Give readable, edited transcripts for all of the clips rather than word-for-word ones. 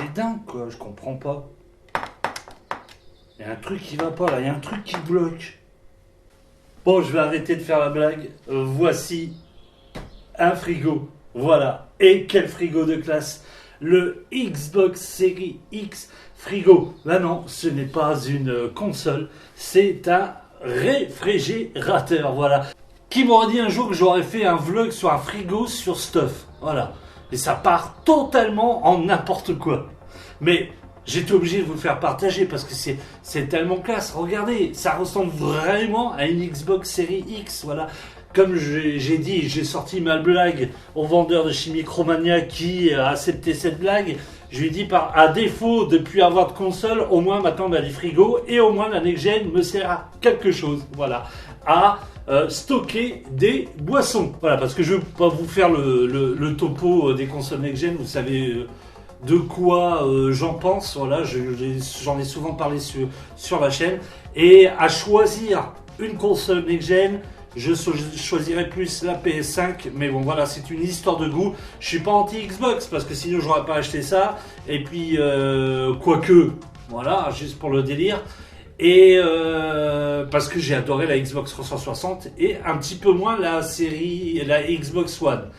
C'est dingue quoi, je comprends pas. Il y a un truc qui va pas là, il y a un truc qui bloque. Bon, je vais arrêter de faire la blague. Voici un frigo. Voilà. Et quel frigo de classe. Le Xbox Series X frigo. Là non, ce n'est pas une console, c'est un réfrigérateur. Voilà. Qui m'aurait dit un jour que j'aurais fait un vlog sur un frigo sur Stuff. Voilà. Et ça part totalement en n'importe quoi. Mais j'étais obligé de vous le faire partager parce que c'est tellement classe. Regardez, ça ressemble vraiment à une Xbox Series X. Voilà. Comme j'ai dit, j'ai sorti ma blague au vendeur de chez Micromania qui a accepté cette blague. Je lui ai dit, à défaut de ne plus avoir de console, au moins maintenant on a des frigos et au moins la next-gen me sert à quelque chose. Voilà. À stocker des boissons. Voilà, parce que je ne veux pas vous faire le topo des consoles next-gen. Vous savez de quoi j'en pense. Voilà, j'en ai souvent parlé sur la chaîne. Et à choisir une console next-gen, je choisirais plus la PS5, mais bon voilà, c'est une histoire de goût. Je suis pas anti-Xbox parce que sinon j'aurais pas acheté ça. Et puis quoique, voilà, juste pour le délire. Et parce que j'ai adoré la Xbox 360 et un petit peu moins la Xbox One.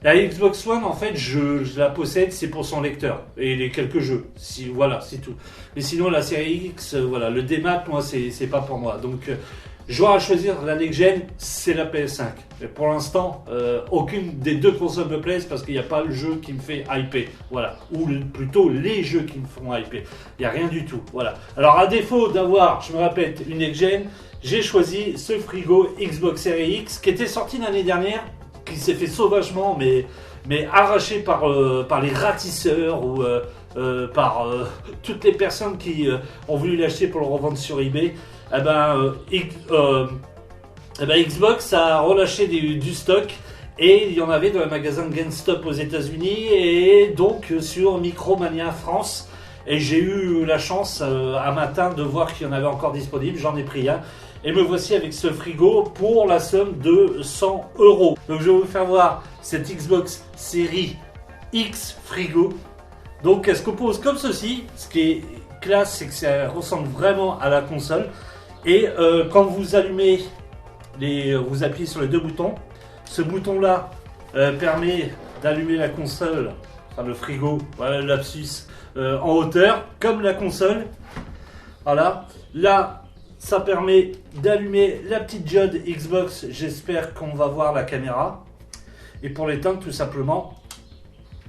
La Xbox One, en fait, je la possède, c'est pour son lecteur et les quelques jeux. Voilà, c'est tout. Mais sinon, la série X, voilà, le démat, moi, c'est pas pour moi. Donc j'aurai à choisir la next-gen, c'est la PS5. Mais pour l'instant, aucune des deux consoles me plaise parce qu'il n'y a pas le jeu qui me fait hyper. Voilà. Ou plutôt les jeux qui me font hyper. Il n'y a rien du tout. Voilà. Alors à défaut d'avoir, je me répète, une next-gen, j'ai choisi ce frigo Xbox Series X qui était sorti l'année dernière, qui s'est fait sauvagement, mais arraché par les ratisseurs ou par toutes les personnes qui ont voulu l'acheter pour le revendre sur eBay. Xbox a relâché du stock et il y en avait dans le magasin GameStop aux États-Unis et donc sur Micromania France. Et j'ai eu la chance un matin de voir qu'il y en avait encore disponible. J'en ai pris un et me voici avec ce frigo pour la somme de 100 €. Donc je vais vous faire voir cette Xbox Series X frigo. Donc elle se compose comme ceci. Ce qui est classe, c'est que ça ressemble vraiment à la console. Et quand vous allumez, vous appuyez sur les deux boutons, ce bouton-là permet d'allumer la console, enfin le frigo, voilà le lapsus, en hauteur, comme la console. Voilà. Là, ça permet d'allumer la petite diode Xbox. J'espère qu'on va voir la caméra. Et pour l'éteindre, tout simplement,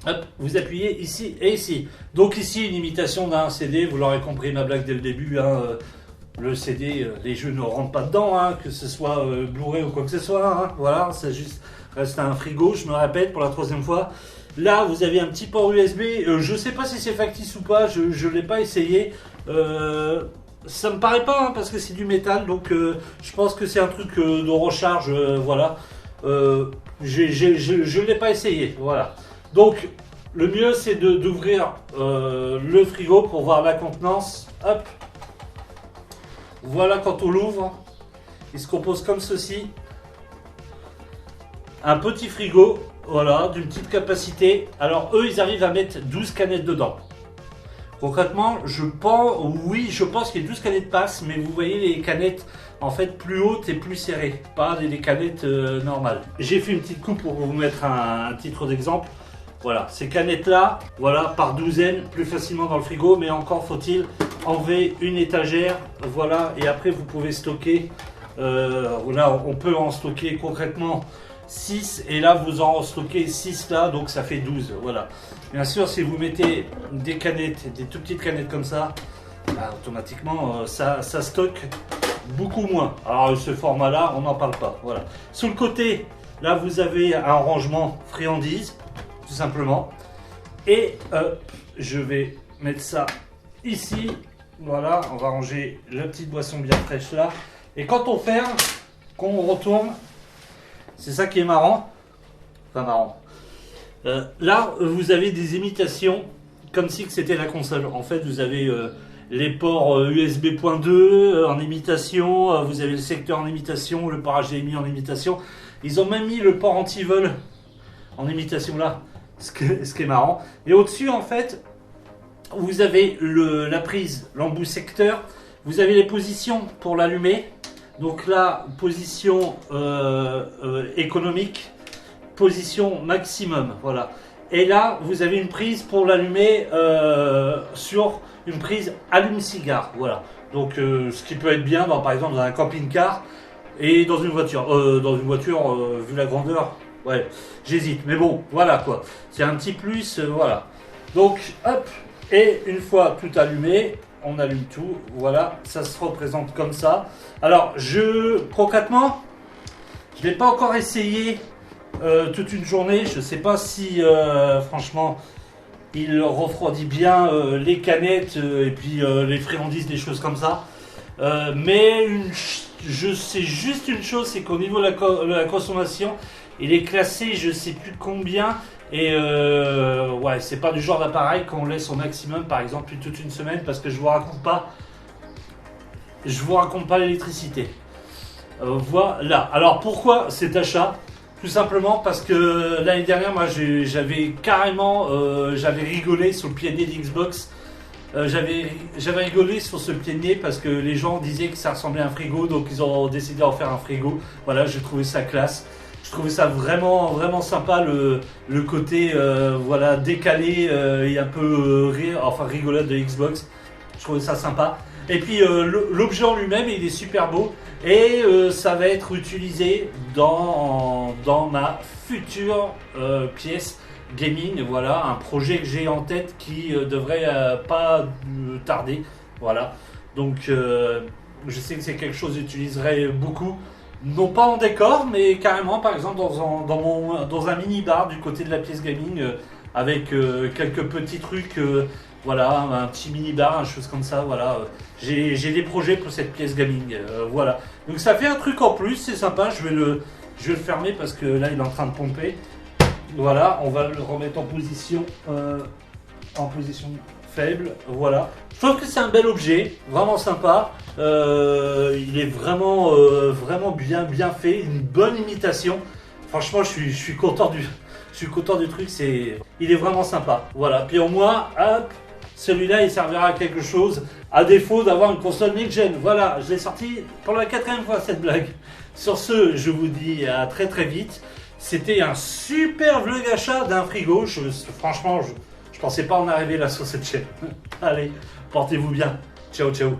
hop, vous appuyez ici et ici. Donc ici, une imitation d'un CD. Vous l'aurez compris, ma blague dès le début. Le CD, les jeux ne rentrent pas dedans, que ce soit Blu-ray ou quoi que ce soit. Voilà, ça juste reste un frigo. Je me répète pour la troisième fois. Là, vous avez un petit port USB. Je ne sais pas si c'est factice ou pas. Je ne l'ai pas essayé. Ça me paraît pas, parce que c'est du métal. Donc, je pense que c'est un truc de recharge. Voilà. Je ne l'ai pas essayé. Voilà. Donc, le mieux, c'est d'ouvrir le frigo pour voir la contenance. Hop. Voilà, quand on l'ouvre, il se compose comme ceci. Un petit frigo, voilà, d'une petite capacité. Alors eux, ils arrivent à mettre 12 canettes dedans. Concrètement, je pense qu'il y a 12 canettes passent, mais vous voyez les canettes en fait plus hautes et plus serrées, pas des canettes normales. J'ai fait une petite coupe pour vous mettre un titre d'exemple. Voilà, ces canettes-là, voilà, par douzaine, plus facilement dans le frigo, mais encore faut-il enlever une étagère, voilà, et après vous pouvez stocker, là on peut en stocker concrètement 6, et là vous en stockez 6 là, donc ça fait 12, voilà. Bien sûr, si vous mettez des canettes, des tout petites canettes comme ça, bah, automatiquement ça stocke beaucoup moins. Alors ce format-là, on n'en parle pas, voilà. Sur le côté, là vous avez un rangement friandises, tout simplement, et je vais mettre ça ici. Voilà, on va ranger la petite boisson bien fraîche là, et quand on ferme, qu'on retourne, c'est ça qui est marrant, enfin marrant, là vous avez des imitations comme si c'était la console. En fait vous avez les ports USB.2 en imitation, vous avez le secteur en imitation, le port HDMI en imitation, ils ont même mis le port anti-vol en imitation là. Ce qui est marrant. Et au-dessus, en fait, vous avez la prise, l'embout secteur, vous avez les positions pour l'allumer. Donc là, position économique, position maximum, voilà. Et là, vous avez une prise pour l'allumer sur une prise allume-cigare, voilà. Donc, ce qui peut être bien, par exemple, dans un camping-car et dans une voiture. Vu la grandeur, ouais, j'hésite. Mais bon, voilà quoi. C'est un petit plus, voilà. Donc, hop, et une fois tout allumé, on allume tout, voilà, ça se représente comme ça. Alors, concrètement, je ne l'ai pas encore essayé toute une journée. Je ne sais pas si, franchement, il refroidit bien les canettes et puis les friandises, des choses comme ça. Mais je sais juste une chose, c'est qu'au niveau de la consommation, il est classé je ne sais plus combien. Et ouais, c'est pas du genre d'appareil qu'on laisse au maximum, par exemple, toute une semaine, parce que je vous raconte pas l'électricité. Voilà. Alors pourquoi cet achat? Tout simplement parce que l'année dernière, moi, j'avais carrément, j'avais rigolé sur le pied de l'Xbox. J'avais rigolé sur ce pied de nez parce que les gens disaient que ça ressemblait à un frigo, donc ils ont décidé d'en faire un frigo. Voilà, j'ai trouvé ça classe. Je trouvais ça vraiment, vraiment sympa, le côté voilà, décalé et un peu rigolade de Xbox. Je trouvais ça sympa. Et puis l'objet en lui-même, il est super beau. Et ça va être utilisé dans ma future pièce gaming. Voilà, un projet que j'ai en tête qui devrait pas tarder. Voilà. Donc je sais que c'est quelque chose que j'utiliserai beaucoup. Non pas en décor, mais carrément par exemple dans un mini-bar du côté de la pièce gaming avec quelques petits trucs, voilà, un petit mini-bar, une chose comme ça, voilà. J'ai des projets pour cette pièce gaming, voilà. Donc ça fait un truc en plus, c'est sympa, je vais le fermer parce que là il est en train de pomper. Voilà, on va le remettre en position faible, voilà. Je trouve que c'est un bel objet, vraiment sympa. Il est vraiment, vraiment bien fait, une bonne imitation. Franchement, je suis content du truc. Il est vraiment sympa. Voilà. Puis au moins, hop, celui-là, il servira à quelque chose. À défaut d'avoir une console next-gen. Voilà, je l'ai sorti pour la 4e fois cette blague. Sur ce, je vous dis à très très vite. C'était un super vlog achat d'un frigo. Franchement, je pensais pas en arriver là sur cette chaîne. Allez, portez-vous bien. Ciao, ciao.